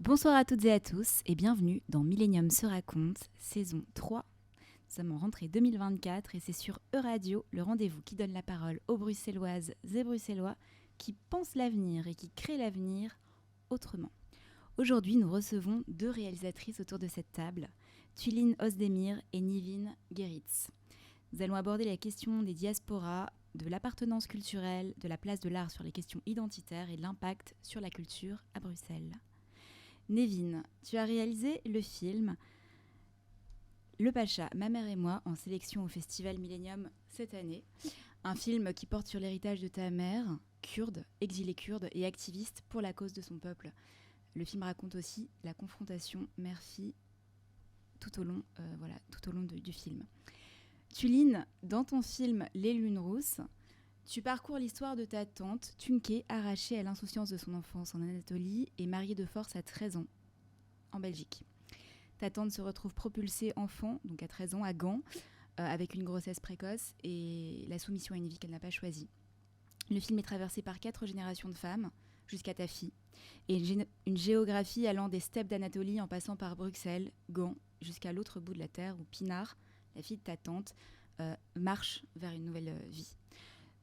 Bonsoir à toutes et à tous et bienvenue dans Millennium se raconte, saison 3. Nous sommes en rentrée 2024 et c'est sur Euradio, le rendez-vous qui donne la parole aux Bruxelloises et Bruxellois qui pensent l'avenir et qui créent l'avenir autrement. Aujourd'hui, nous recevons deux réalisatrices autour de cette table, Tuline Osdemir et Nivine Geritz. Nous allons aborder la question des diasporas, de l'appartenance culturelle, de la place de l'art sur les questions identitaires et de l'impact sur la culture à Bruxelles. Nivine, tu as réalisé le film Le Pacha, ma mère et moi, en sélection au Festival Millennium cette année. Un film qui porte sur l'héritage de ta mère, kurde, exilée kurde et activiste pour la cause de son peuple. Le film raconte aussi la confrontation mère-fille tout au long du film. Tuline, dans ton film Les Lunes Rousses, tu parcours l'histoire de ta tante, Tunke, arrachée à l'insouciance de son enfance en Anatolie et mariée de force à 13 ans, en Belgique. Ta tante se retrouve propulsée enfant, donc à 13 ans, à Gand, avec une grossesse précoce et la soumission à une vie qu'elle n'a pas choisie. Le film est traversé par 4 générations de femmes, jusqu'à ta fille, et une géographie allant des steppes d'Anatolie en passant par Bruxelles, Gand, jusqu'à l'autre bout de la terre où Pinar, la fille de ta tante, marche vers une nouvelle vie.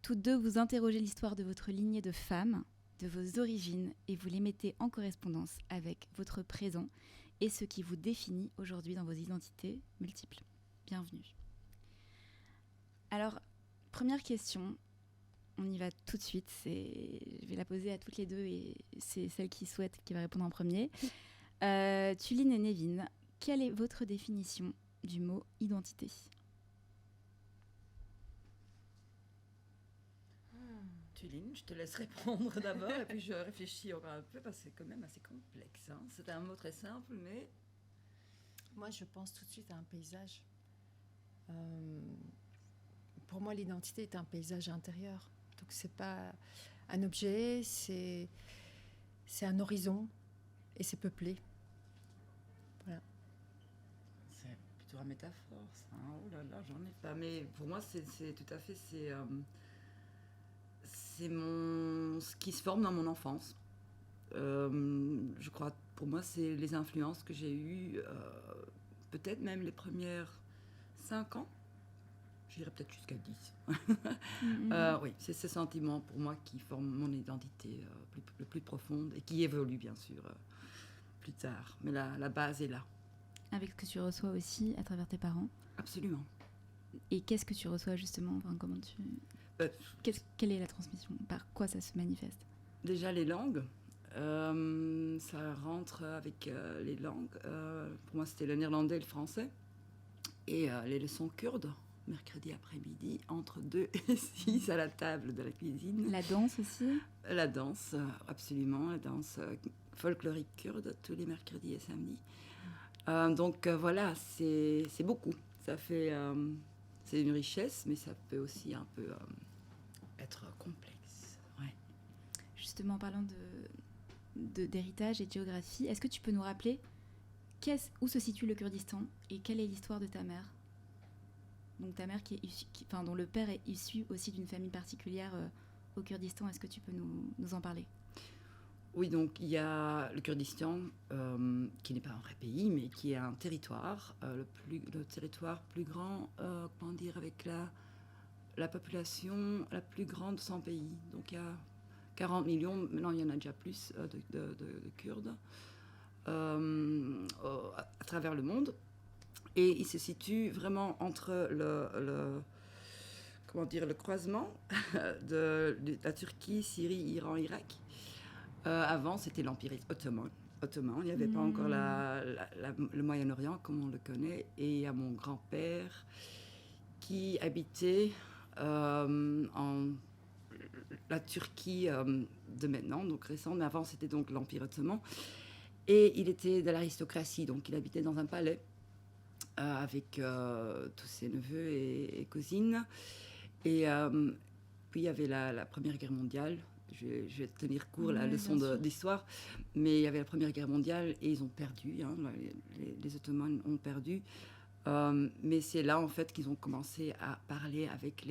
Toutes deux, vous interrogez l'histoire de votre lignée de femmes, de vos origines, et vous les mettez en correspondance avec votre présent et ce qui vous définit aujourd'hui dans vos identités multiples. Bienvenue. Alors, première question, on y va tout de suite. Je vais la poser à toutes les deux et c'est celle qui souhaite qui va répondre en premier. Tuline et Nivine, quelle est votre définition du mot identité ? Tuline, je te laisse répondre d'abord et puis je réfléchis encore un peu parce que c'est quand même assez complexe. C'est un mot très simple, mais... Moi, je pense tout de suite à un paysage. Pour moi, l'identité est un paysage intérieur. Donc, c'est pas un objet, c'est un horizon et c'est peuplé. Voilà. C'est plutôt une métaphore, ça. Oh là là, j'en ai pas. Mais pour moi, c'est tout à fait... C'est ce qui se forme dans mon enfance. Je crois, pour moi, c'est les influences que j'ai eues, peut-être même les premières 5 ans. J'irais peut-être jusqu'à 10. Oui, c'est ce sentiment pour moi qui forme mon identité le plus profonde et qui évolue bien sûr plus tard. Mais la base est là. Avec ce que tu reçois aussi à travers tes parents ? Absolument. Et qu'est-ce que tu reçois justement ? Comment tu... Quelle est la transmission ? Par quoi ça se manifeste ? Déjà les langues. Ça rentre avec les langues. Pour moi, c'était le néerlandais et le français. Et les leçons kurdes, mercredi après-midi, entre 2 et 6 à la table de la cuisine. La danse aussi ? La danse, absolument. La danse folklorique kurde, tous les mercredis et samedis. Donc voilà, c'est beaucoup. Ça fait... c'est une richesse, mais ça peut aussi un peu être complexe. Ouais. Justement, en parlant d'héritage et de géographie, est-ce que tu peux nous rappeler où se situe le Kurdistan et quelle est l'histoire de ta mère ? Donc ta mère dont le père est issu aussi d'une famille particulière au Kurdistan, est-ce que tu peux nous en parler ? Oui, donc il y a le Kurdistan, qui n'est pas un vrai pays, mais qui est un territoire, le territoire plus grand, avec la population la plus grande de son pays. Donc il y a 40 millions, maintenant il y en a déjà plus de Kurdes à travers le monde. Et il se situe vraiment entre le croisement de la Turquie, Syrie, Iran, Irak. Avant, c'était l'Empire ottoman. Il n'y avait pas encore le Moyen-Orient comme on le connaît. Et il y a mon grand-père qui habitait en la Turquie de maintenant, donc récent, mais avant c'était donc l'Empire ottoman. Et il était de l'aristocratie, donc il habitait dans un palais avec tous ses neveux et cousines. Et puis il y avait la Première Guerre mondiale. Je vais tenir court la leçon d'histoire, mais il y avait la Première Guerre mondiale et ils ont perdu, les Ottomans ont perdu. Mais c'est là en fait qu'ils ont commencé à parler avec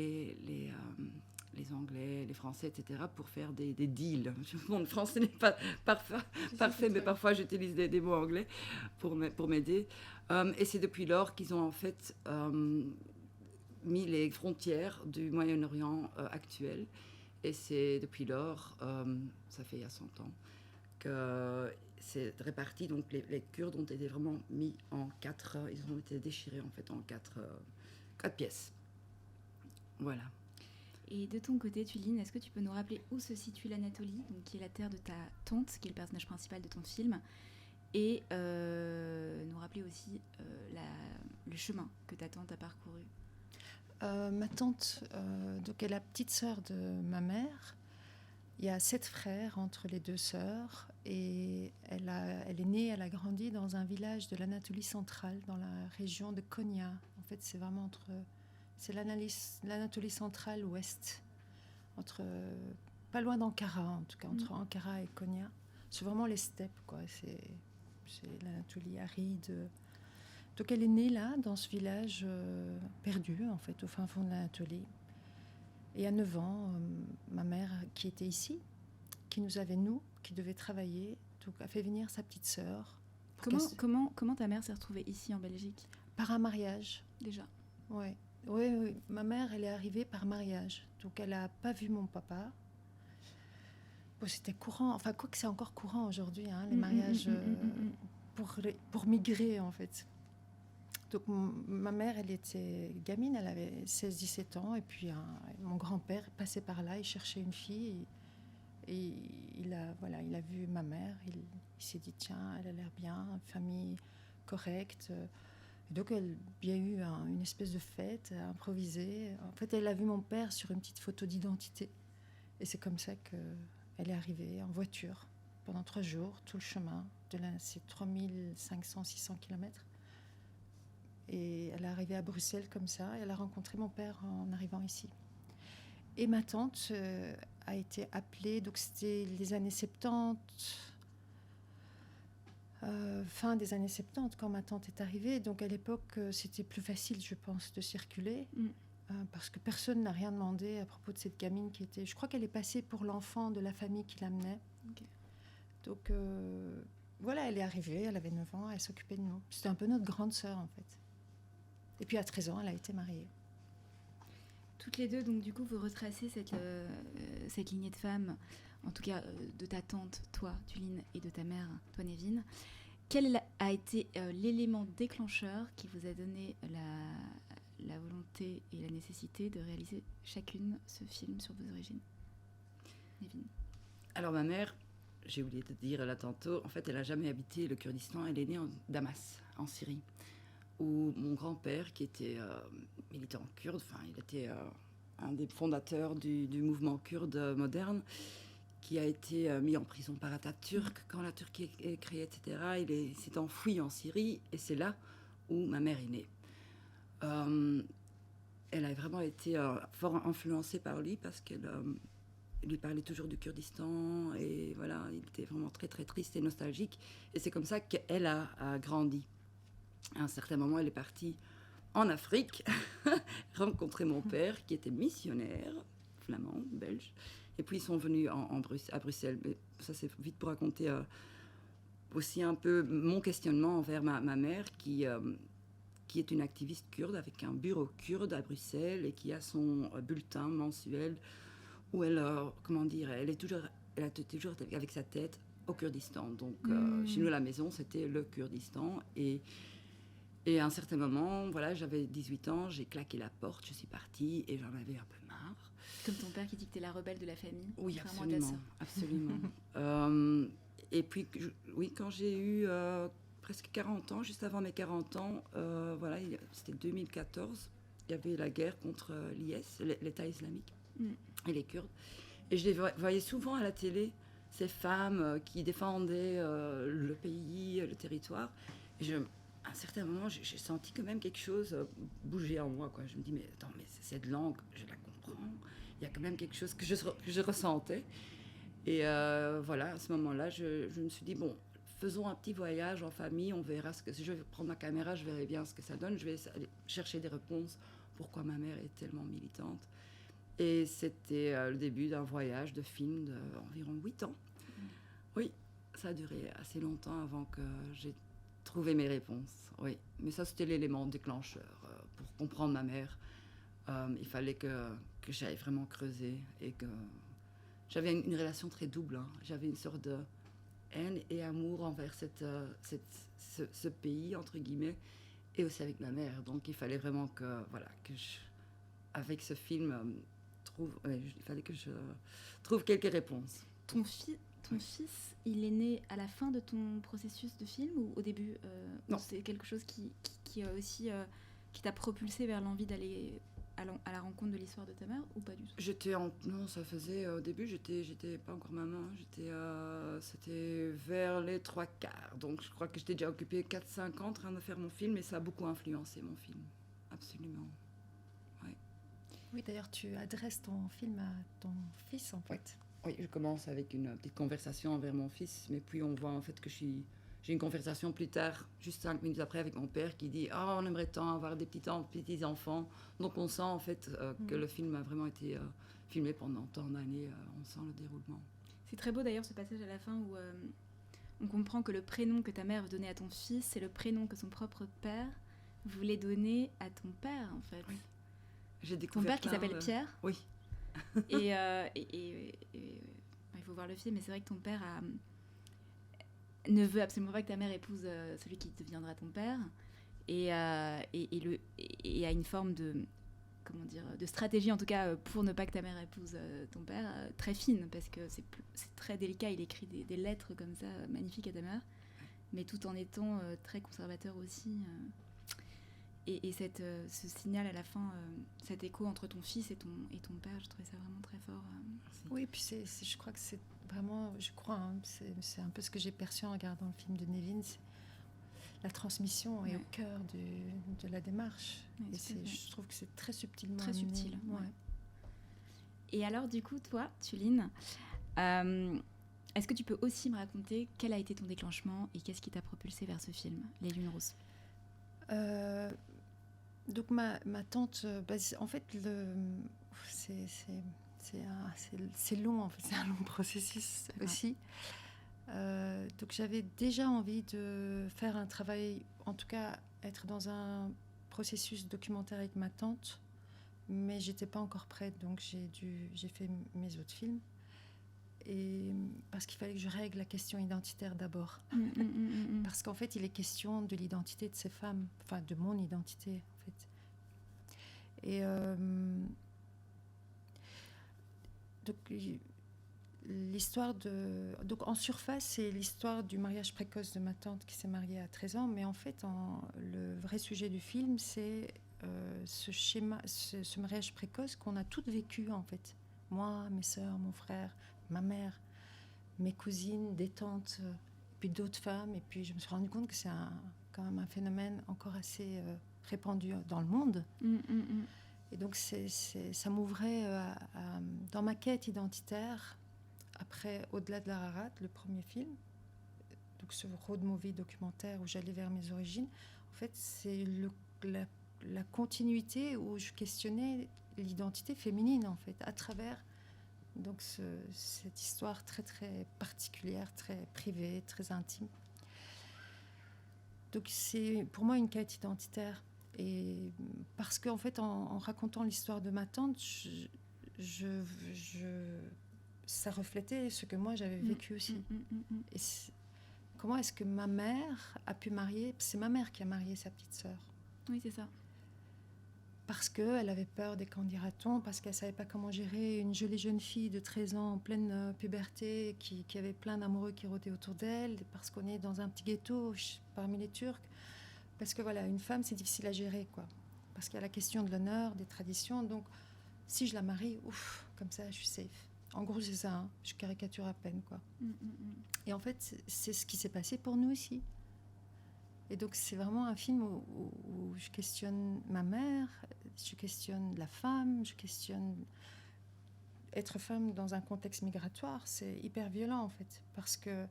les Anglais, les Français, etc., pour faire des deals. Mon français n'est pas parfait, mais parfois j'utilise des mots anglais pour m'aider. Et c'est depuis lors qu'ils ont en fait mis les frontières du Moyen-Orient actuel. Et c'est depuis lors, ça fait il y a 100 ans, que c'est réparti. Donc les Kurdes ont été vraiment mis en quatre, ils ont été déchirés en fait en quatre pièces. Voilà. Et de ton côté, Tuline, est-ce que tu peux nous rappeler où se situe l'Anatolie, donc qui est la terre de ta tante, qui est le personnage principal de ton film, et nous rappeler aussi le chemin que ta tante a parcouru? Ma tante, donc est la petite sœur de ma mère. Il y a 7 frères entre les 2 sœurs, et elle est née, elle a grandi dans un village de l'Anatolie centrale, dans la région de Konya. En fait, c'est vraiment c'est l'Anatolie centrale ouest, pas loin d'Ankara, en tout cas, entre Ankara et Konya. C'est vraiment les steppes, quoi. C'est l'Anatolie aride. Donc elle est née là, dans ce village perdu, en fait, au fin fond de l'Anatolie. Et à 9 ans, ma mère, qui était ici, qui nous avait, qui devait travailler, donc a fait venir sa petite sœur. Comment ta mère s'est retrouvée ici en Belgique? Par un mariage. Déjà? Oui. Oui. Ma mère, elle est arrivée par mariage. Donc elle n'a pas vu mon papa. Bon, c'était courant, enfin quoi que c'est encore courant aujourd'hui, hein, les mariages pour migrer, en fait. Donc ma mère, elle était gamine, elle avait 16-17 ans, et puis mon grand-père passait par là, il cherchait une fille, et il a vu ma mère, il s'est dit tiens, elle a l'air bien, famille correcte. Et donc il y a eu une espèce de fête improvisée. En fait, elle a vu mon père sur une petite photo d'identité, et c'est comme ça qu'elle est arrivée en voiture pendant 3 jours, tout le chemin, c'est 3500-600 kilomètres. Et elle est arrivée à Bruxelles comme ça. Et elle a rencontré mon père en arrivant ici. Et ma tante a été appelée, donc c'était les années 70, fin des années 70 quand ma tante est arrivée. Donc à l'époque, c'était plus facile, je pense, de circuler. Parce que personne n'a rien demandé à propos de cette gamine qui était... Je crois qu'elle est passée pour l'enfant de la famille qui l'amenait. Okay. Donc voilà, elle est arrivée, elle avait 9 ans, elle s'occupait de nous. C'était un peu notre grande sœur, en fait. Et puis à 13 ans, elle a été mariée. Toutes les deux, donc du coup, vous retracez cette lignée de femmes, en tout cas de ta tante, toi, Tuline, et de ta mère, toi, Nevin. Quel a été l'élément déclencheur qui vous a donné la volonté et la nécessité de réaliser chacune ce film sur vos origines? Nevin. Alors ma mère, j'ai oublié de dire là tantôt, en fait, elle n'a jamais habité le Kurdistan, elle est née en Damas, en Syrie. Où mon grand-père, qui était militant kurde, il était un des fondateurs du mouvement kurde moderne, qui a été mis en prison par Atatürk quand la Turquie est créée, etc. Il s'est enfoui en Syrie, et c'est là où ma mère est née. Elle a vraiment été fort influencée par lui, parce qu'elle lui parlait toujours du Kurdistan, et voilà, il était vraiment très très triste et nostalgique, et c'est comme ça qu'elle a grandi. À un certain moment, elle est partie en Afrique rencontrer mon père, qui était missionnaire, flamand, belge. Et puis, ils sont venus à Bruxelles. Mais ça, c'est vite pour raconter aussi un peu mon questionnement envers ma mère, qui est une activiste kurde avec un bureau kurde à Bruxelles et qui a son bulletin mensuel où elle est toujours avec sa tête au Kurdistan. Donc, chez nous, à la maison, c'était le Kurdistan. Et à un certain moment, voilà, j'avais 18 ans, j'ai claqué la porte, je suis partie et j'en avais un peu marre. Comme ton père qui dit que t'es la rebelle de la famille. Oui, absolument. Et puis, quand j'ai eu presque 40 ans, juste avant mes 40 ans, voilà, c'était 2014, il y avait la guerre contre l'IS, l'État islamique, et les Kurdes. Et je les voyais souvent à la télé, ces femmes qui défendaient le pays, le territoire. Et à un certain moment, j'ai senti quand même quelque chose bouger en moi, quoi. Je me dis, mais attends, mais cette langue, je la comprends. Il y a quand même quelque chose que je ressentais. Et voilà, à ce moment-là, je me suis dit, bon, faisons un petit voyage en famille, on verra ce que... Si je vais prendre ma caméra, je verrai bien ce que ça donne. Je vais aller chercher des réponses, pourquoi ma mère est tellement militante. Et c'était le début d'un voyage de film d'environ 8 ans. Oui, ça a duré assez longtemps avant que j'ai trouvé mes réponses. Oui, mais ça, c'était l'élément déclencheur. Pour comprendre ma mère, il fallait que j'aille vraiment creuser et que j'avais une relation très double. Hein. J'avais une sorte de haine et amour envers ce pays, entre guillemets, et aussi avec ma mère. Donc, il fallait vraiment avec ce film, il fallait que je trouve quelques réponses. Ton fils, il est né à la fin de ton processus de film ou au début Non. C'est quelque chose qui aussi qui t'a propulsé vers l'envie d'aller à la rencontre de l'histoire de ta mère ou pas du tout? Non, ça faisait au début, j'étais pas encore maman, c'était vers les 3/4. Donc je crois que j'étais déjà occupée 4-5 ans en train de faire mon film et ça a beaucoup influencé mon film. Absolument. Ouais. Oui, d'ailleurs, tu adresses ton film à ton fils, en fait. Oui, je commence avec une petite conversation envers mon fils, mais puis on voit en fait que j'ai une conversation plus tard, juste 5 minutes après, avec mon père qui dit « Oh, on aimerait tant avoir des petits-enfants ». Donc on sent en fait que le film a vraiment été filmé pendant tant d'années, on sent le déroulement. C'est très beau d'ailleurs ce passage à la fin où on comprend que le prénom que ta mère veut donner à ton fils, c'est le prénom que son propre père voulait donner à ton père en fait. Oui. J'ai Ton découvert père qui s'appelle Pierre. Oui. Et il faut voir le film, mais c'est vrai que ton père ne veut absolument pas que ta mère épouse celui qui deviendra ton père, et a une forme de stratégie en tout cas pour ne pas que ta mère épouse ton père très fine, parce que c'est très délicat. Il écrit des lettres comme ça magnifiques à ta mère, mais tout en étant très conservateur aussi. Et ce signal à la fin, cet écho entre ton fils et ton père, je trouvais ça vraiment très fort. Oui, puis je crois que c'est vraiment, c'est un peu ce que j'ai perçu en regardant le film de Nevin. La transmission est au cœur de la démarche. Oui, et je trouve que c'est très subtilement très amené. subtil. Ouais. Et alors, du coup, toi, Thuline, est-ce que tu peux aussi me raconter quel a été ton déclenchement et qu'est-ce qui t'a propulsé vers ce film, Les Lunes Rousses? Donc ma tante, en fait, c'est long, en fait, c'est un long processus aussi. Donc j'avais déjà envie de faire un travail, en tout cas être dans un processus documentaire avec ma tante, mais j'étais pas encore prête, donc j'ai fait mes autres films. Et parce qu'il fallait que je règle la question identitaire d'abord. Parce qu'en fait, il est question de l'identité de ces femmes, enfin de mon identité, en fait. Et donc, donc en surface, c'est l'histoire du mariage précoce de ma tante qui s'est mariée à 13 ans, mais en fait, le vrai sujet du film, c'est ce mariage précoce qu'on a toutes vécu, en fait. Moi, mes sœurs, mon frère, ma mère, mes cousines, des tantes, puis d'autres femmes. Et puis je me suis rendu compte que c'est quand même un phénomène encore assez répandu dans le monde. Et donc ça m'ouvrait dans ma quête identitaire, après Au-delà de l'Ararat, le premier film, donc ce road movie documentaire où j'allais vers mes origines. En fait, c'est la continuité où je questionnais l'identité féminine, en fait, à travers donc cette histoire très très particulière, très privée, très intime. Donc c'est pour moi une quête identitaire, et parce qu'en fait en racontant l'histoire de ma tante, ça reflétait ce que moi j'avais vécu aussi. Et comment est-ce que ma mère a pu marier, c'est ma mère qui a marié sa petite sœur. Oui, c'est ça. Parce qu'elle avait peur des qu'en dira-t-on, parce qu'elle ne savait pas comment gérer une jolie jeune fille de 13 ans en pleine puberté qui avait plein d'amoureux qui rôdaient autour d'elle, parce qu'on est dans un petit ghetto parmi les Turcs. Parce que voilà, une femme, c'est difficile à gérer, quoi. Parce qu'il y a la question de l'honneur, des traditions. Donc, si je la marie, comme ça, je suis safe. En gros, c'est ça, hein. Je caricature à peine, quoi. Et en fait, c'est ce qui s'est passé pour nous aussi. Et donc, c'est vraiment un film où je questionne ma mère, je questionne la femme, je questionne être femme dans un contexte migratoire. C'est hyper violent, en fait. Parce que,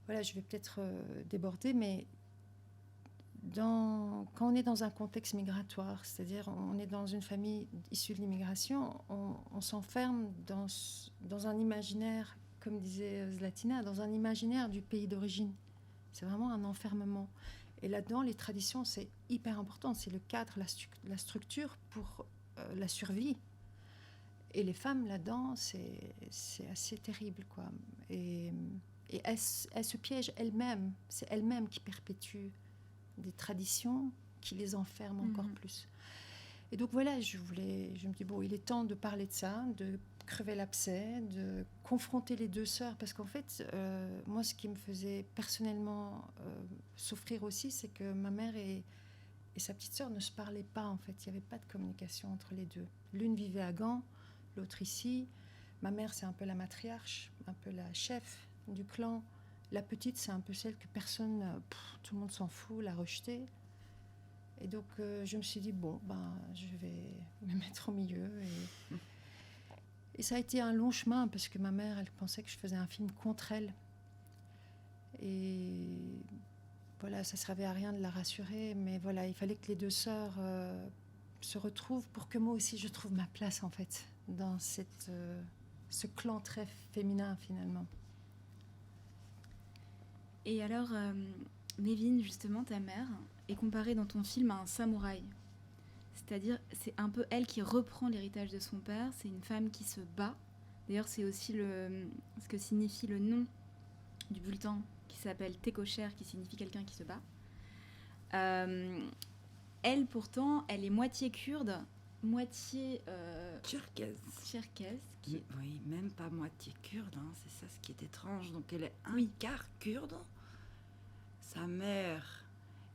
voilà, je vais peut-être déborder, mais quand on est dans un contexte migratoire, c'est-à-dire on est dans une famille issue de l'immigration, on s'enferme dans un imaginaire, comme disait Zlatina, dans un imaginaire du pays d'origine. C'est vraiment un enfermement. Et là-dedans, les traditions, c'est hyper important. C'est le cadre, la structure pour la survie. Et les femmes, là-dedans, c'est assez terrible, quoi. Et elles se piègent elles-mêmes. C'est elles-mêmes qui perpétuent des traditions qui les enferment encore plus. Et donc voilà, je me dis, bon, il est temps de parler de ça, de crever l'abcès, de confronter les deux sœurs, parce qu'en fait, moi, ce qui me faisait personnellement souffrir aussi, c'est que ma mère et sa petite sœur ne se parlaient pas, en fait. Il n'y avait pas de communication entre les deux. L'une vivait à Gand, l'autre ici. Ma mère, c'est un peu la matriarche, un peu la chef du clan. La petite, c'est un peu celle que personne, tout le monde s'en fout, l'a rejetée. Et donc, je me suis dit, bon, je vais me mettre au milieu. Et ça a été un long chemin, parce que ma mère, elle pensait que je faisais un film contre elle. Et voilà, ça ne servait à rien de la rassurer. Mais voilà, il fallait que les deux sœurs se retrouvent pour que moi aussi, je trouve ma place, en fait, dans ce clan très féminin, finalement. Et alors, Mévin, justement, ta mère, est comparée dans ton film à un samouraï. C'est-à-dire, c'est un peu elle qui reprend l'héritage de son père. C'est une femme qui se bat. D'ailleurs, c'est aussi ce que signifie le nom du bulletin, qui s'appelle Tekocher, qui signifie quelqu'un qui se bat. Elle, pourtant, elle est moitié kurde, moitié... Tcherkesse. Oui, même pas moitié kurde, hein, c'est ça ce qui est étrange. Donc elle est quart kurde. Sa mère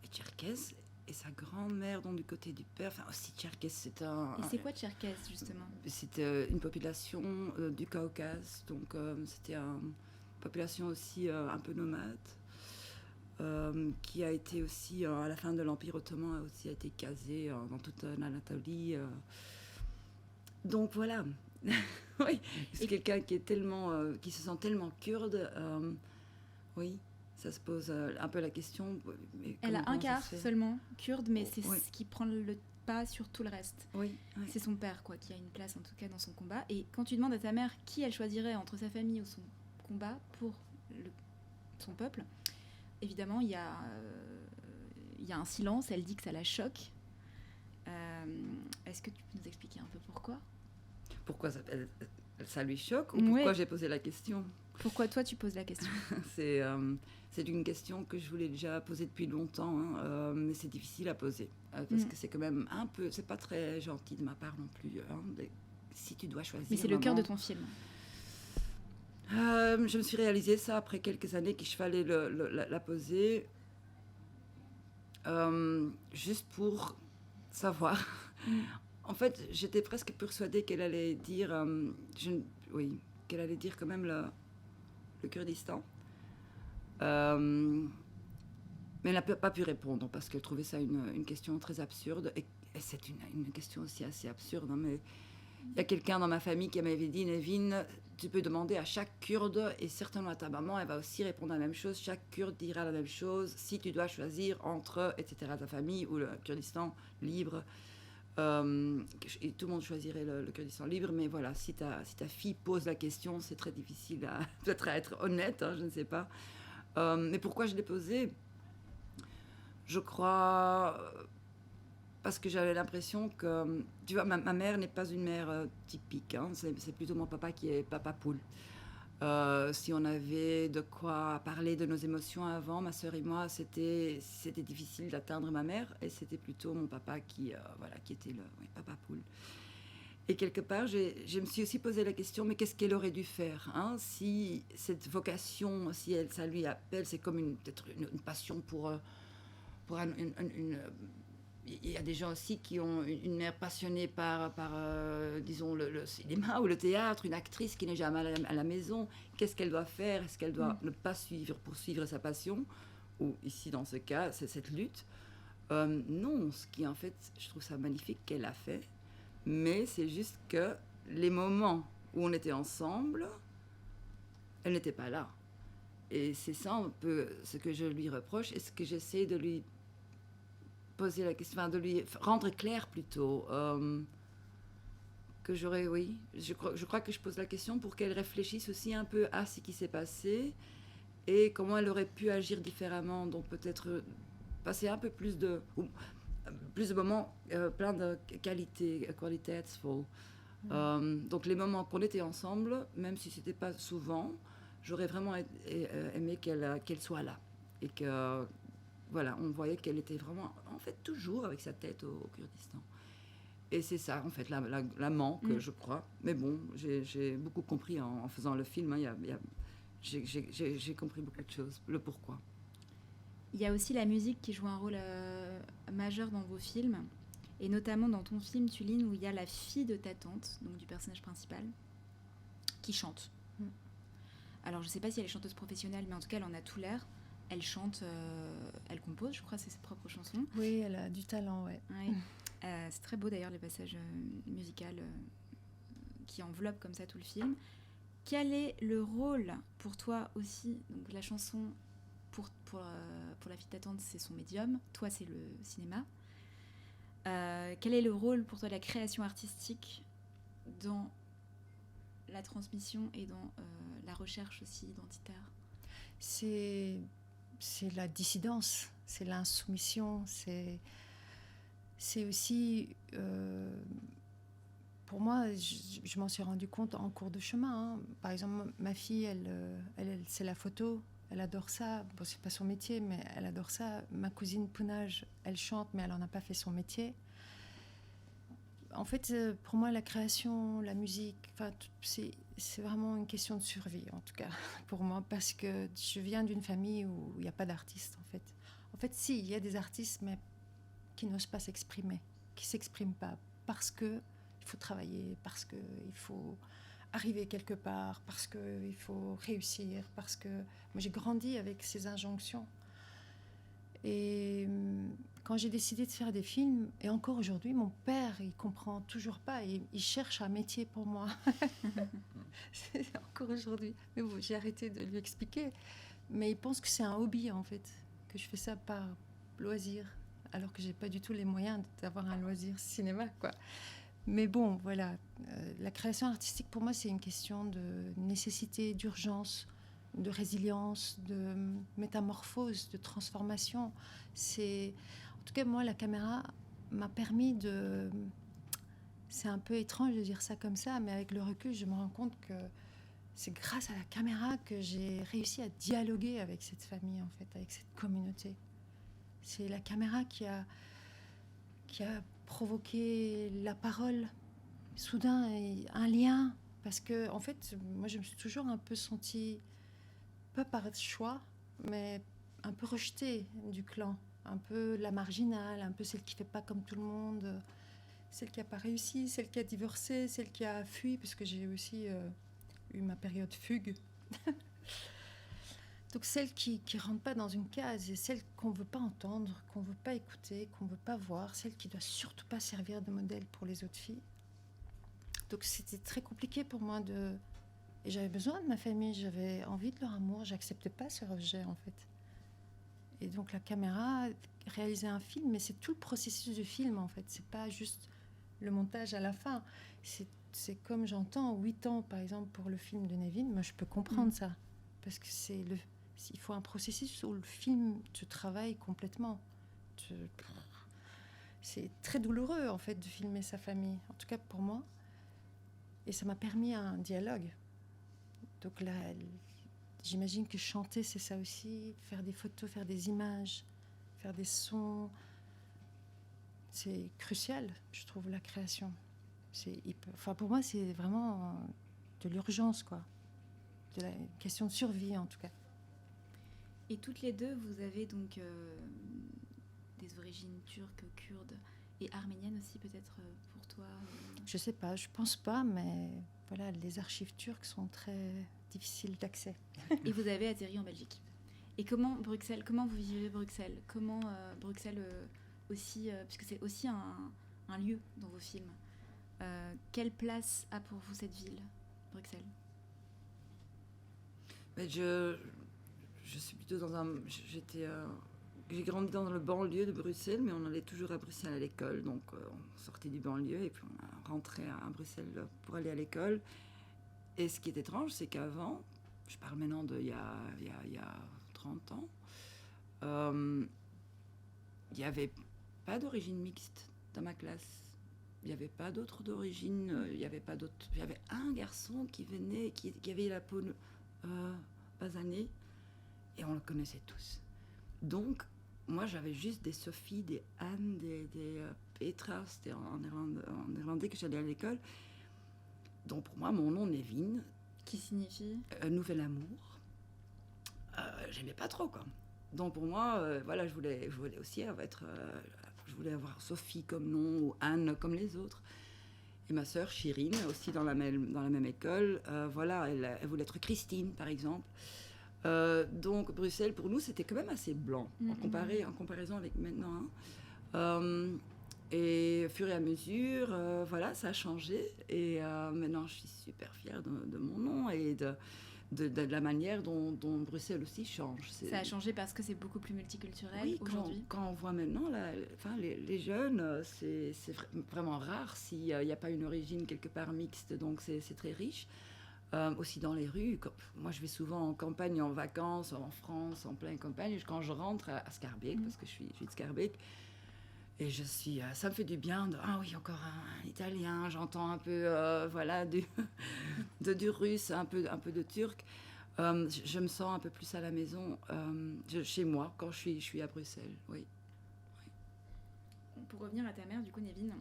est tcherkesse et sa grand-mère, donc du côté du père, enfin aussi tcherkesse, c'est un... Et c'est quoi tcherkesse, justement ? C'était une population du Caucase, donc c'était une population aussi un peu nomade, qui a été aussi, à la fin de l'Empire ottoman, aussi a été casée dans toute l'Anatolie. Donc voilà. Oui, c'est quelqu'un qui est tellement, qui se sent tellement kurde. Oui, ça se pose un peu la question. Elle a un quart seulement kurde, mais c'est ce qui prend le pas sur tout le reste. Oui. C'est son père, quoi, qui a une place en tout cas dans son combat. Et quand tu demandes à ta mère qui elle choisirait entre sa famille ou son combat pour son peuple, évidemment, il y a un silence. Elle dit que ça la choque. Est-ce que tu peux nous expliquer un peu pourquoi ? Pourquoi ça lui choque ou pourquoi j'ai posé la question ? Pourquoi toi tu poses la question ? C'est une question que je voulais déjà poser depuis longtemps, hein, mais c'est difficile à poser parce que c'est quand même un peu, c'est pas très gentil de ma part non plus. Hein, si tu dois choisir. Mais c'est le cœur de ton film. Je me suis réalisé ça après quelques années qu'il fallait la poser, juste pour savoir. En fait, j'étais presque persuadée qu'elle allait dire, qu'elle allait dire quand même le Kurdistan. Mais elle n'a pas pu répondre parce qu'elle trouvait ça une question très absurde. Et c'est une question aussi assez absurde. Hein, mais il y a quelqu'un dans ma famille qui m'avait dit, Mévin, tu peux demander à chaque Kurde, et certainement à ta maman, elle va aussi répondre la même chose. Chaque Kurde dira la même chose. Si tu dois choisir entre, etc., ta famille ou le Kurdistan libre... et tout le monde choisirait le Kurdistan libre, mais voilà, si ta fille pose la question, c'est très difficile peut-être à être honnête, hein, je ne sais pas. Mais pourquoi je l'ai posée ? Je crois parce que j'avais l'impression que, tu vois, ma mère n'est pas une mère typique, hein, c'est plutôt mon papa qui est papa poule. Si on avait de quoi parler de nos émotions avant, ma sœur et moi, c'était difficile d'atteindre ma mère, et c'était plutôt mon papa qui était le papa poule. Et quelque part, je me suis aussi posé la question, mais qu'est-ce qu'elle aurait dû faire, hein, si cette vocation, si ça lui appelle, c'est comme peut-être une passion pour il y a des gens aussi qui ont une mère passionnée par disons, le cinéma ou le théâtre, une actrice qui n'est jamais à la maison. Qu'est-ce qu'elle doit faire ? Est-ce qu'elle doit ne pas poursuivre sa passion ? Ou ici, dans ce cas, c'est cette lutte. Non, ce qui, en fait, je trouve ça magnifique qu'elle a fait. Mais c'est juste que les moments où on était ensemble, elle n'était pas là. Et c'est ça un peu ce que je lui reproche et ce que j'essaie de lui poser la question, enfin, de lui rendre clair plutôt. Que j'aurais, oui. Je crois que je pose la question pour qu'elle réfléchisse aussi un peu à ce qui s'est passé et comment elle aurait pu agir différemment. Donc peut-être passer un peu plus de moments plein de qualités, qualitatesful. Donc les moments qu'on était ensemble, même si c'était pas souvent, j'aurais vraiment aimé qu'elle soit là et que voilà, on voyait qu'elle était vraiment en fait toujours avec sa tête au Kurdistan. Et c'est ça, en fait, la manque, je crois. Mais bon, j'ai beaucoup compris en faisant le film. Hein, j'ai compris beaucoup de choses, le pourquoi. Il y a aussi la musique qui joue un rôle majeur dans vos films. Et notamment dans ton film, Tuline, où il y a la fille de ta tante, donc du personnage principal, qui chante. Alors, je ne sais pas si elle est chanteuse professionnelle, mais en tout cas, elle en a tout l'air. Elle chante, elle compose, je crois, c'est ses propres chansons. Oui, elle a du talent, ouais. C'est très beau d'ailleurs les passages musicaux qui enveloppent comme ça tout le film. Quel est le rôle pour toi aussi, donc la chanson pour la fille de ta tante, c'est son médium, toi c'est le cinéma. Quel est le rôle pour toi de la création artistique dans la transmission et dans la recherche aussi identitaire? C'est la dissidence, c'est l'insoumission, c'est aussi, pour moi, je m'en suis rendu compte en cours de chemin. Hein. Par exemple, ma fille, elle c'est la photo, elle adore ça. Bon, c'est pas son métier, mais elle adore ça. Ma cousine Pounage, elle chante, mais elle en a pas fait son métier. En fait, pour moi, la création, la musique, c'est vraiment une question de survie, en tout cas, pour moi, parce que je viens d'une famille où il n'y a pas d'artistes, en fait. En fait, si, il y a des artistes, mais qui n'osent pas s'exprimer, qui ne s'expriment pas, parce qu'il faut travailler, parce qu'il faut arriver quelque part, parce qu'il faut réussir, parce que... Moi, j'ai grandi avec ces injonctions. Et quand j'ai décidé de faire des films, et encore aujourd'hui, mon père, il comprend toujours pas, il cherche un métier pour moi. C'est encore aujourd'hui. Mais bon, j'ai arrêté de lui expliquer. Mais il pense que c'est un hobby, en fait, que je fais ça par loisir, alors que j'ai pas du tout les moyens d'avoir un loisir cinéma, quoi. Mais bon, voilà, la création artistique, pour moi, c'est une question de nécessité, d'urgence, de résilience, de métamorphose, de transformation. En tout cas, moi, la caméra m'a permis de... C'est un peu étrange de dire ça comme ça, mais avec le recul, je me rends compte que c'est grâce à la caméra que j'ai réussi à dialoguer avec cette famille, en fait, avec cette communauté. C'est la caméra qui a provoqué la parole, soudain, un lien. Parce que, en fait, moi, je me suis toujours un peu sentie, pas par choix, mais un peu rejetée du clan. Un peu la marginale, un peu celle qui ne fait pas comme tout le monde, celle qui n'a pas réussi, celle qui a divorcé, celle qui a fui, parce que j'ai aussi eu ma période fugue. Donc celle qui ne rentre pas dans une case, et celle qu'on ne veut pas entendre, qu'on ne veut pas écouter, qu'on ne veut pas voir, celle qui ne doit surtout pas servir de modèle pour les autres filles. Donc c'était très compliqué pour moi de... Et j'avais besoin de ma famille, j'avais envie de leur amour, j'acceptais pas ce rejet en fait. Et donc la caméra, réaliser un film, mais c'est tout le processus du film en fait, c'est pas juste le montage à la fin. C'est comme j'entends 8 ans par exemple pour le film de Nevin, moi je peux comprendre ça, parce que il faut un processus où le film te travaille complètement. C'est très douloureux en fait de filmer sa famille, en tout cas pour moi. Et ça m'a permis un dialogue. Donc là, j'imagine que chanter, c'est ça aussi. Faire des photos, faire des images, faire des sons. C'est crucial, je trouve, la création. Pour moi, c'est vraiment de l'urgence, quoi. De la question de survie, en tout cas. Et toutes les deux, vous avez donc des origines turques, kurdes et arméniennes aussi, peut-être pour toi Je sais pas, je pense pas, mais voilà, les archives turques sont très difficiles d'accès. Et vous avez atterri en Belgique. Et comment vous vivez Bruxelles? Comment Bruxelles aussi, puisque c'est aussi un lieu dans vos films. Quelle place a pour vous cette ville, Bruxelles? Mais je suis plutôt dans un... J'étais j'ai grandi dans le banlieue de Bruxelles, mais on allait toujours à Bruxelles à l'école. Donc, on sortait du banlieue et puis on rentrait à Bruxelles pour aller à l'école. Et ce qui est étrange, c'est qu'avant, je parle maintenant d'il y a 30 ans, il n'y avait pas d'origine mixte dans ma classe. Il n'y avait pas d'autres d'origine. Il y avait un garçon qui venait, qui avait la peau basanée, et on le connaissait tous. Donc, moi, j'avais juste des Sophie, des Anne, des Petra, c'était en néerlandais que j'allais à l'école. Donc, pour moi, mon nom, Nevin. Qui signifie Nouvel amour. J'aimais pas trop, quoi. Donc, pour moi, voilà, je voulais aussi je voulais avoir Sophie comme nom ou Anne comme les autres. Et ma sœur, Chirine, aussi dans la même école, voilà, elle voulait être Christine, par exemple. Donc, Bruxelles, pour nous, c'était quand même assez blanc, en comparaison avec maintenant. Et au fur et à mesure, voilà, ça a changé. Et maintenant, je suis super fière de mon nom et de la manière dont Bruxelles aussi change. Ça a changé parce que c'est beaucoup plus multiculturel, oui, aujourd'hui. Quand on voit maintenant les jeunes, c'est vraiment rare s'il n'y a pas une origine quelque part mixte, donc c'est très riche. Aussi dans les rues, moi je vais souvent en campagne, en vacances, en France, en pleine campagne. Quand je rentre à Schaerbeek, parce que je suis de Schaerbeek, et ça me fait du bien ah oui, encore un italien, j'entends un peu voilà, du russe, un peu de turc. Je me sens un peu plus à la maison chez moi quand je suis à Bruxelles, oui. Pour revenir à ta mère, du coup, Nevin,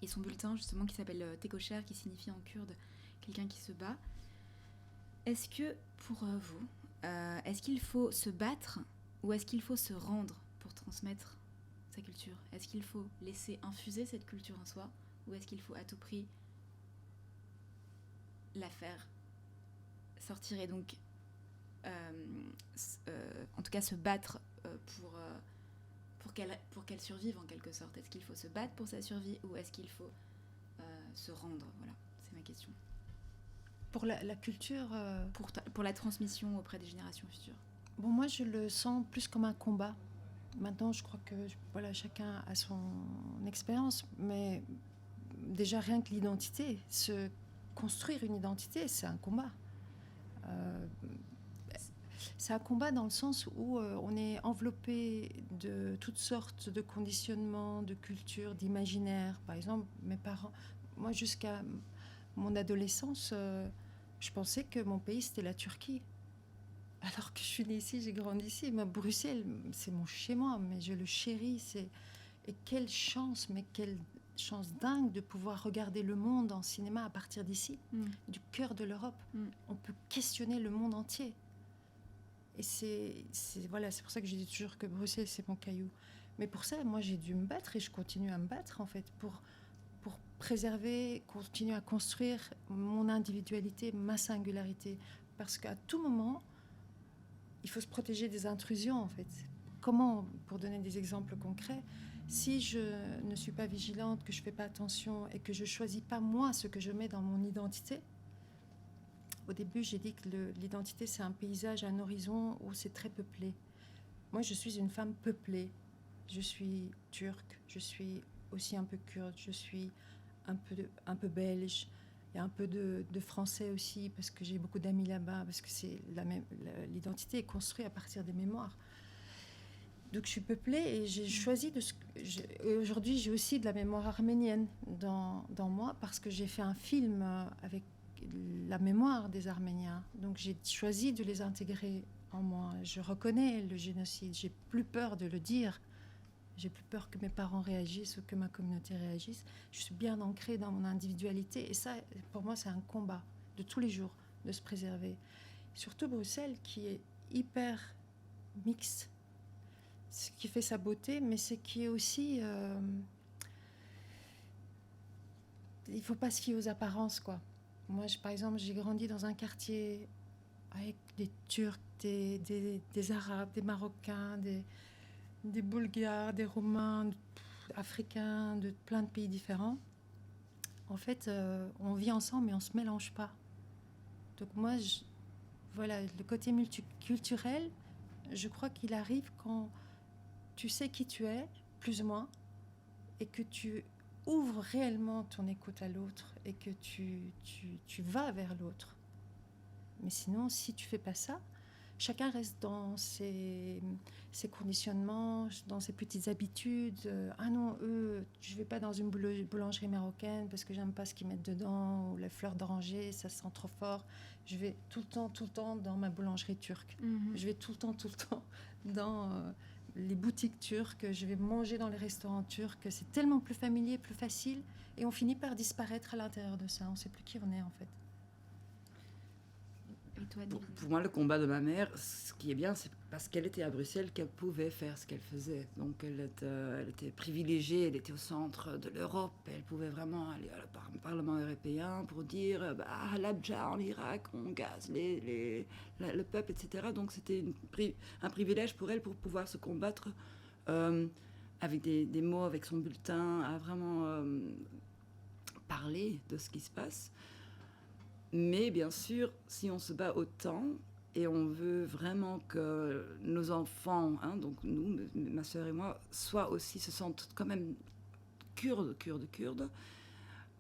et son bulletin justement qui s'appelle Tekocher, qui signifie en kurde quelqu'un qui se bat. Est-ce que pour vous, est-ce qu'il faut se battre ou est-ce qu'il faut se rendre pour transmettre sa culture? Est-ce qu'il faut laisser infuser cette culture en soi ou est-ce qu'il faut à tout prix la faire sortir et donc en tout cas se battre pour qu'elle survive en quelque sorte? Est-ce qu'il faut se battre pour sa survie ou est-ce qu'il faut se rendre? Voilà, c'est ma question. Pour la culture... Pour la transmission auprès des générations futures. Bon, moi, je le sens plus comme un combat. Maintenant, je crois que voilà, chacun a son expérience, mais déjà rien que l'identité, se construire une identité, c'est un combat. C'est un combat dans le sens où on est enveloppé de toutes sortes de conditionnements, de cultures, d'imaginaires. Par exemple, mes parents, moi jusqu'à mon adolescence, je pensais que mon pays c'était la Turquie. Alors que je suis née ici, j'ai grandi ici. Mais Bruxelles, c'est mon chez-moi, mais je le chéris. Et quelle chance dingue de pouvoir regarder le monde en cinéma à partir d'ici, du cœur de l'Europe. On peut questionner le monde entier. Et c'est pour ça que je dis toujours que Bruxelles, c'est mon caillou. Mais pour ça, moi, j'ai dû me battre et je continue à me battre, en fait, pour préserver, continuer à construire mon individualité, ma singularité. Parce qu'à tout moment, il faut se protéger des intrusions, en fait. Comment, pour donner des exemples concrets, si je ne suis pas vigilante, que je ne fais pas attention et que je ne choisis pas, moi, ce que je mets dans mon identité. Au début, j'ai dit que l'identité, c'est un paysage, un horizon où c'est très peuplé. Moi, je suis une femme peuplée. Je suis turque, je suis aussi un peu kurde, je suis un peu belge. Il y a un peu de français aussi, parce que j'ai beaucoup d'amis là-bas, parce que l'identité est construite à partir des mémoires. Donc je suis peuplée et j'ai choisi et aujourd'hui, j'ai aussi de la mémoire arménienne dans moi, parce que j'ai fait un film avec la mémoire des Arméniens. Donc j'ai choisi de les intégrer en moi. Je reconnais le génocide, j'ai plus peur de le dire. J'ai plus peur que mes parents réagissent ou que ma communauté réagisse. Je suis bien ancrée dans mon individualité. Et ça, pour moi, c'est un combat de tous les jours, de se préserver. Surtout Bruxelles, qui est hyper mixte. Ce qui fait sa beauté, mais c'est qui est aussi... il ne faut pas se fier aux apparences, quoi. Moi, par exemple, j'ai grandi dans un quartier avec des Turcs, des Arabes, des Marocains, des Bulgares, des Roumains, Africains, de plein de pays différents. En fait, on vit ensemble, mais on ne se mélange pas. Donc moi, le côté multiculturel, je crois qu'il arrive quand tu sais qui tu es, plus ou moins, et que tu ouvres réellement ton écoute à l'autre et que tu vas vers l'autre. Mais sinon, si tu fais pas ça, chacun reste dans ses conditionnements, dans ses petites habitudes. Ah non, je vais pas dans une boulangerie marocaine parce que j'aime pas ce qu'ils mettent dedans, ou les fleurs d'oranger, ça sent trop fort. Je vais tout le temps dans ma boulangerie turque. Je vais tout le temps dans les boutiques turques. Je vais manger dans les restaurants turcs. C'est tellement plus familier, plus facile. Et on finit par disparaître à l'intérieur de ça. On sait plus qui on est, en fait. Et toi, pour moi, le combat de ma mère, ce qui est bien, c'est parce qu'elle était à Bruxelles qu'elle pouvait faire ce qu'elle faisait. Donc, elle était privilégiée, elle était au centre de l'Europe. Elle pouvait vraiment aller au Parlement européen pour dire Halabja en Irak, on gaze le peuple, etc. Donc, c'était un privilège pour elle pour pouvoir se combattre avec des mots, avec son bulletin, à vraiment parler de ce qui se passe. Mais bien sûr, si on se bat autant et on veut vraiment que nos enfants, donc nous, ma sœur et moi, se sentent quand même kurdes,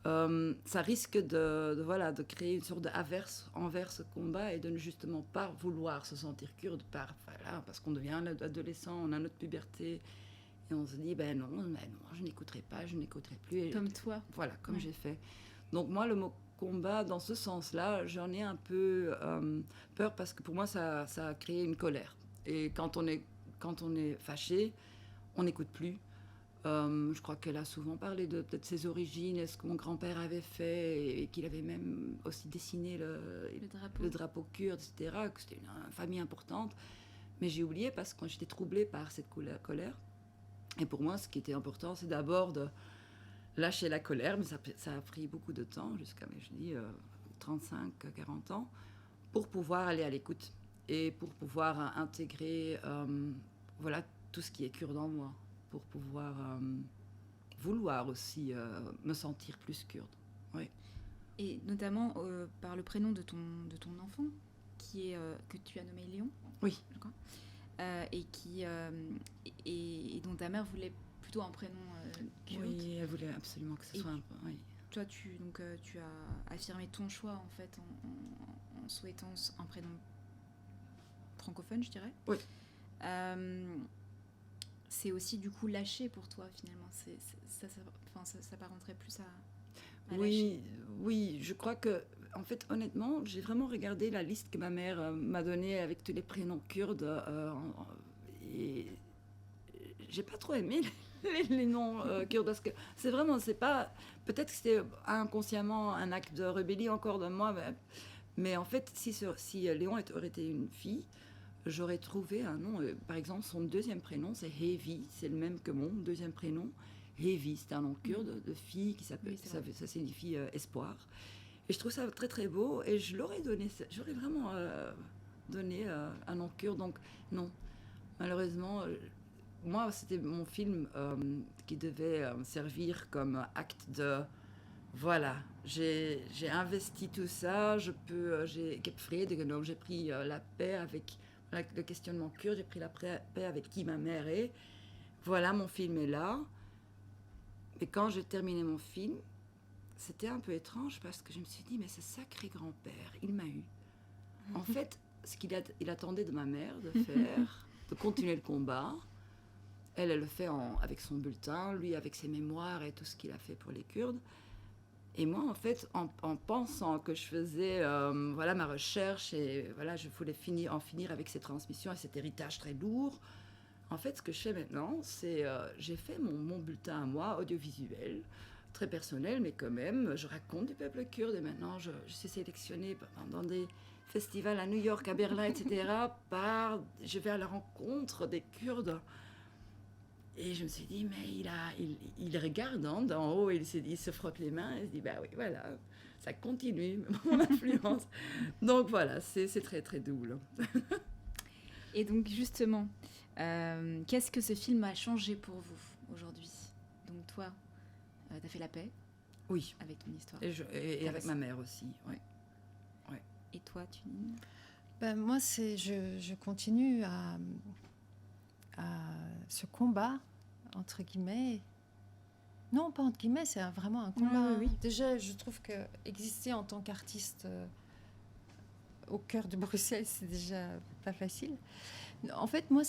ça risque de créer une sorte d'averse envers ce combat et de ne justement pas vouloir se sentir kurde parce qu'on devient adolescent, on a notre puberté et on se dit non, je n'écouterai plus. Et comme toi. Voilà, comme j'ai fait. Donc moi, le mot combat dans ce sens-là, j'en ai un peu peur parce que pour moi, ça a créé une colère. Et quand on est fâché, on n'écoute plus. Je crois qu'elle a souvent parlé de peut-être ses origines, ce que mon grand-père avait fait et qu'il avait même aussi dessiné le drapeau kurde, etc., que c'était une famille importante. Mais j'ai oublié parce que j'étais troublée par cette colère. Et pour moi, ce qui était important, c'est d'abord de lâcher la colère, mais ça a pris beaucoup de temps, jusqu'à, 35-40 ans, pour pouvoir aller à l'écoute et pour pouvoir intégrer tout ce qui est kurde en moi, pour pouvoir vouloir aussi me sentir plus kurde. Oui. Et notamment par le prénom de ton enfant, que tu as nommé Léon. Oui. Et dont ta mère voulait plutôt un prénom kurde. Oui, elle voulait absolument que ce soit un peu. Oui. Toi, tu as affirmé ton choix en fait en souhaitant un prénom francophone, je dirais. Oui. C'est aussi du coup lâcher pour toi finalement. Ça s'apparenterait plus à lâcher. Oui, je crois que en fait, honnêtement, j'ai vraiment regardé la liste que ma mère m'a donnée avec tous les prénoms kurdes et j'ai pas trop aimé les noms kurdes parce que c'est pas, peut-être que c'était inconsciemment un acte de rébellion encore de moi, mais en fait, si Léon aurait été une fille, j'aurais trouvé un nom. Par exemple, son deuxième prénom, c'est Hevi, c'est le même que mon deuxième prénom. Hevi, c'est un nom kurde de fille qui s'appelle, ça signifie espoir. Et je trouve ça très très beau et j'aurais vraiment donné un nom kurde. Donc non, malheureusement, moi c'était mon film qui devait servir comme acte de voilà, j'ai investi tout ça, j'ai donc j'ai pris la paix avec le questionnement kurde, j'ai pris la paix avec qui ma mère est. Voilà, mon film est là. Et quand j'ai terminé mon film, c'était un peu étrange parce que je me suis dit, mais ce sacré grand-père, il m'a eu. En fait, ce il attendait de ma mère de faire, de continuer le combat. Elle le fait avec son bulletin, lui avec ses mémoires et tout ce qu'il a fait pour les Kurdes. Et moi, en fait, en pensant que je faisais ma recherche et je voulais en finir avec ces transmissions et cet héritage très lourd, en fait, ce que je fais maintenant, c'est j'ai fait mon bulletin à moi, audiovisuel, très personnel, mais quand même, je raconte du peuple kurde et maintenant, je suis sélectionnée dans des festivals à New York, à Berlin, etc. Je vais à la rencontre des Kurdes. Et je me suis dit, mais il regarde d'en haut, il se frotte les mains, et il se dit, bah oui, voilà, ça continue, mon influence. Donc voilà, c'est très très double. Et donc justement, qu'est-ce que ce film a changé pour vous aujourd'hui ? Donc toi, t'as fait la paix. Oui. Avec ton histoire. Et avec ma mère aussi, oui. Ouais. Et toi, Tunine ? Moi, je continue à ce combat, entre guillemets. Non, pas entre guillemets, c'est vraiment un combat. Oui. Déjà, je trouve que exister en tant qu'artiste au cœur de Bruxelles, c'est déjà pas facile. En fait, moi,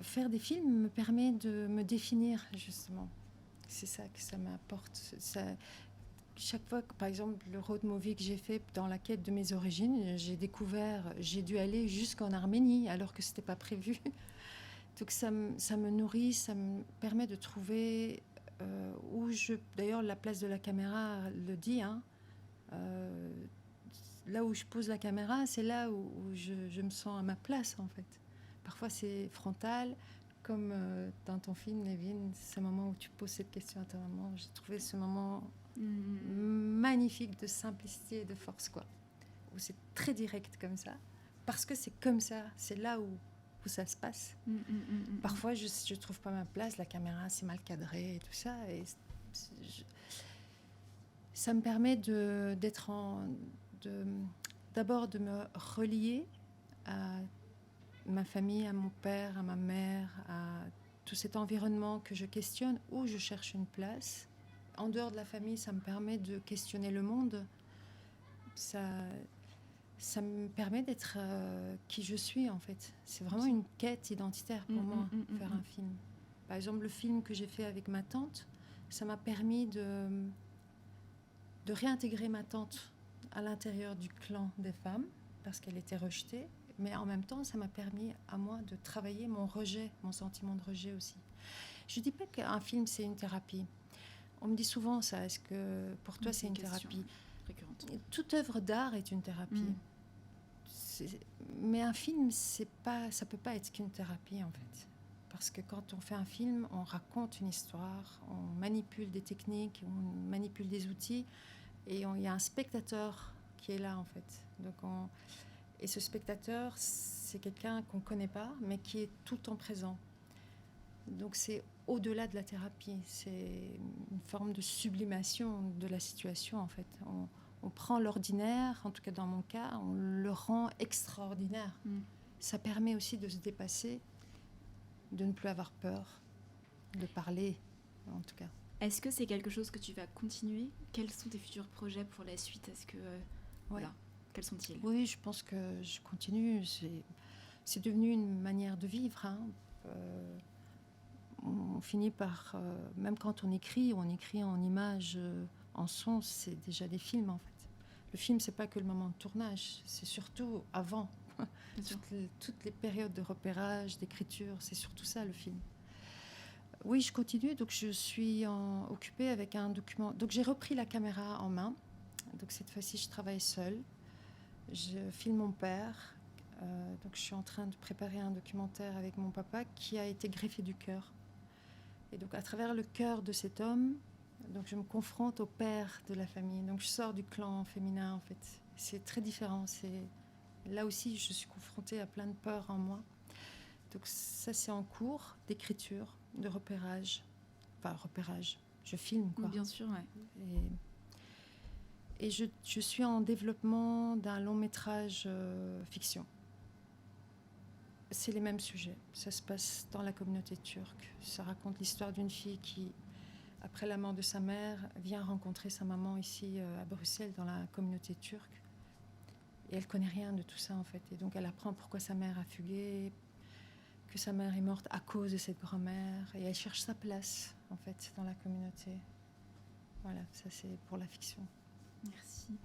faire des films me permet de me définir, justement. C'est ça que ça m'apporte. Chaque fois que, par exemple, le road movie que j'ai fait dans la quête de mes origines, j'ai dû aller jusqu'en Arménie, alors que c'était pas prévu. Donc ça me nourrit, ça me permet de trouver d'ailleurs, la place de la caméra le dit, hein, là où je pose la caméra, c'est là où je me sens à ma place, en fait. Parfois, c'est frontal, comme dans ton film, Nevin, ce moment où tu poses cette question à ta maman. J'ai trouvé ce moment magnifique de simplicité et de force, quoi. Où c'est très direct comme ça, parce que c'est comme ça, c'est là où ça se passe. Parfois, je trouve pas ma place, la caméra, c'est mal cadré et tout ça. Et ça me permet d'abord de me relier à ma famille, à mon père, à ma mère, à tout cet environnement que je questionne, où je cherche une place. En dehors de la famille, ça me permet de questionner le monde. Ça me permet d'être qui je suis, en fait. C'est vraiment une quête identitaire pour moi, faire un film. Par exemple, le film que j'ai fait avec ma tante, ça m'a permis de réintégrer ma tante à l'intérieur du clan des femmes, parce qu'elle était rejetée. Mais en même temps, ça m'a permis à moi de travailler mon rejet, mon sentiment de rejet aussi. Je ne dis pas qu'un film, c'est une thérapie. On me dit souvent ça, est-ce que pour toi, c'est une thérapie ? Toute œuvre d'art est une thérapie. Mais un film, ça ne peut pas être qu'une thérapie, en fait. Parce que quand on fait un film, on raconte une histoire, on manipule des techniques, on manipule des outils, et il y a un spectateur qui est là, en fait. Et ce spectateur, c'est quelqu'un qu'on ne connaît pas, mais qui est tout le temps présent. Donc c'est au-delà de la thérapie, c'est une forme de sublimation de la situation, en fait. On prend l'ordinaire, en tout cas dans mon cas, on le rend extraordinaire. Ça permet aussi de se dépasser, de ne plus avoir peur, de parler, en tout cas. Est-ce que c'est quelque chose que tu vas continuer ? Quels sont tes futurs projets pour la suite ? Est-ce que... voilà. Quels sont-ils ? Oui, je pense que je continue. C'est devenu une manière de vivre. Hein. On finit par... même quand on écrit en images, en son, c'est déjà des films, en fait. Le film, c'est pas que le moment de tournage, c'est surtout avant. Toutes les périodes de repérage, d'écriture, c'est surtout ça, le film. Oui, je continue. Donc, je suis occupée avec un document. Donc, j'ai repris la caméra en main. Donc, cette fois-ci, je travaille seule. Je filme mon père, donc je suis en train de préparer un documentaire avec mon papa qui a été greffé du cœur. Et donc à travers le cœur de cet homme, donc je me confronte au père de la famille. Donc je sors du clan féminin, en fait. C'est très différent. Là aussi, je suis confrontée à plein de peurs en moi. Donc ça, c'est en cours d'écriture, de repérage. Enfin, repérage. Je filme, quoi. Oui, bien sûr, ouais. Et je suis en développement d'un long métrage fiction. C'est les mêmes sujets. Ça se passe dans la communauté turque. Ça raconte l'histoire d'une fille qui, après la mort de sa mère, vient rencontrer sa maman ici à Bruxelles, dans la communauté turque. Et elle ne connaît rien de tout ça, en fait. Et donc elle apprend pourquoi sa mère a fugué, que sa mère est morte à cause de cette grand-mère. Et elle cherche sa place, en fait, dans la communauté. Voilà, ça c'est pour la fiction. Merci.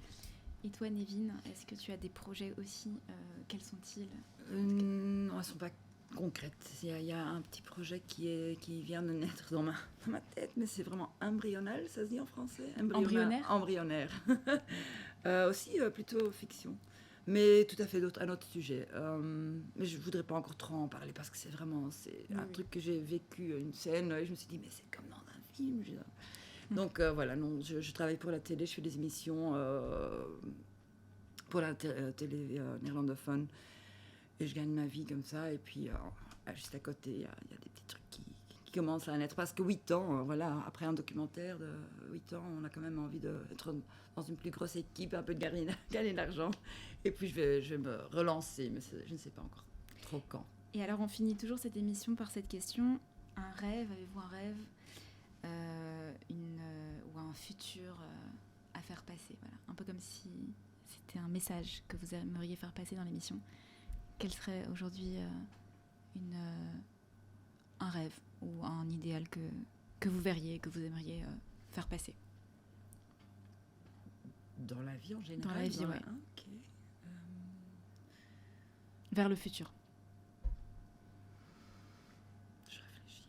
Et toi, Nevin, est-ce que tu as des projets aussi ? Quels sont-ils ? Non, elles ne sont pas concrètes. Il y a un petit projet qui vient de naître dans ma tête, mais c'est vraiment embryonal, ça se dit en français ? Embryonnaire. Aussi plutôt fiction. Mais tout à fait un autre sujet. Mais je ne voudrais pas encore trop en parler parce que c'est un truc que j'ai vécu, une scène, et je me suis dit, mais c'est comme dans un film. Donc voilà, non, je travaille pour la télé, je fais des émissions pour la télé néerlandophone et je gagne ma vie comme ça. Et puis juste à côté, il y a des petits trucs qui commencent à naître. Parce que 8 ans, voilà, après un documentaire de 8 ans, on a quand même envie d'être dans une plus grosse équipe, un peu de gagner de l'argent. Et puis je vais me relancer, mais je ne sais pas encore trop quand. Et alors, on finit toujours cette émission par cette question. Un rêve, avez-vous un rêve ou un futur à faire passer, voilà. Un peu comme si c'était un message que vous aimeriez faire passer dans l'émission. Quel serait aujourd'hui un rêve ou un idéal que vous verriez, que vous aimeriez faire passer? Dans la vie en général? Dans la vie, ouais. Ok. Vers le futur. Je réfléchis.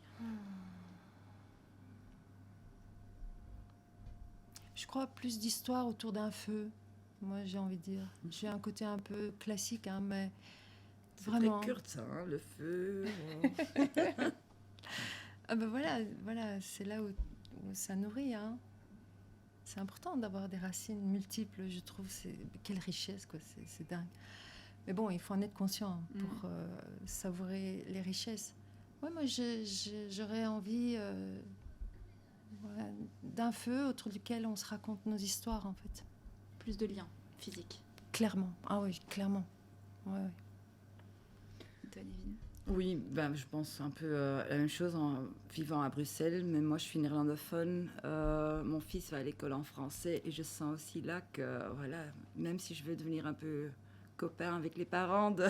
Je crois plus d'histoire autour d'un feu. Moi, j'ai envie de dire. J'ai un côté un peu classique, hein, mais C'est vraiment. très Kurt, ça, hein, le feu. Ah ben voilà, c'est là où ça nourrit. Hein. C'est important d'avoir des racines multiples, je trouve. Quelle richesse, quoi. C'est dingue. Mais bon, il faut en être conscient pour savourer les richesses. Ouais, moi, j'aurais envie voilà, d'un feu autour duquel on se raconte nos histoires, en fait. Plus de liens physiques. Clairement. Ah oui, clairement. Ouais. Et toi, Nevin? Oui, ben, je pense un peu la même chose en vivant à Bruxelles, mais moi je suis néerlandophone, mon fils va à l'école en français et je sens aussi là que, voilà, même si je veux devenir un peu copain avec les parents de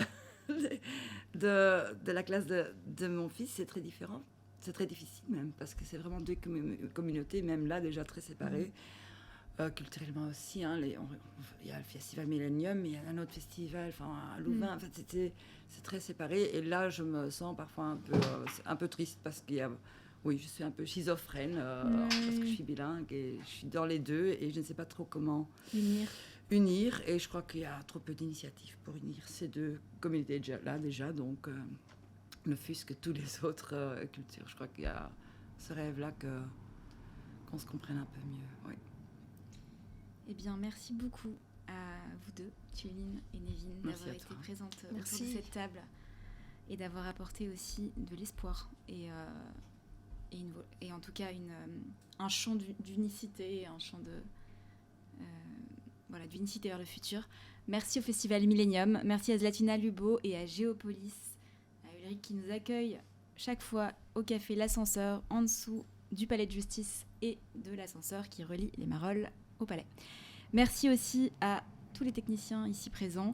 la classe de mon fils, c'est très différent, c'est très difficile même, parce que c'est vraiment deux communautés, même là déjà très séparées. Culturellement aussi, hein, il y a le festival Millennium, il y a un autre festival à Louvain, en fait, c'est très séparé. Et là, je me sens parfois un peu triste parce je suis un peu schizophrène parce que je suis bilingue et je suis dans les deux et je ne sais pas trop comment unir. Et je crois qu'il y a trop peu d'initiatives pour unir ces deux communautés déjà. Donc, ne fût-ce que toutes les autres cultures. Je crois qu'il y a ce rêve-là qu'on se comprenne un peu mieux. Oui. Eh bien, merci beaucoup à vous deux, Tuline et Nevin, d'avoir été présentes autour de cette table et d'avoir apporté aussi de l'espoir et en tout cas un champ d'unicité, un champ d'unicité vers le futur. Merci au Festival Millennium, merci à Zlatina Lubo et à Géopolis, à Ulrich qui nous accueille chaque fois au café L'Ascenseur, en dessous du Palais de Justice et de l'ascenseur qui relie les Marolles au Palais. Merci aussi à tous les techniciens ici présents.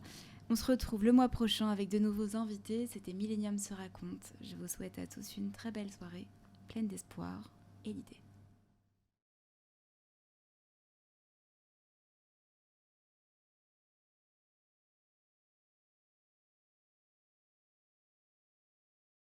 On se retrouve le mois prochain avec de nouveaux invités. C'était Millennium se raconte. Je vous souhaite à tous une très belle soirée, pleine d'espoir et d'idées.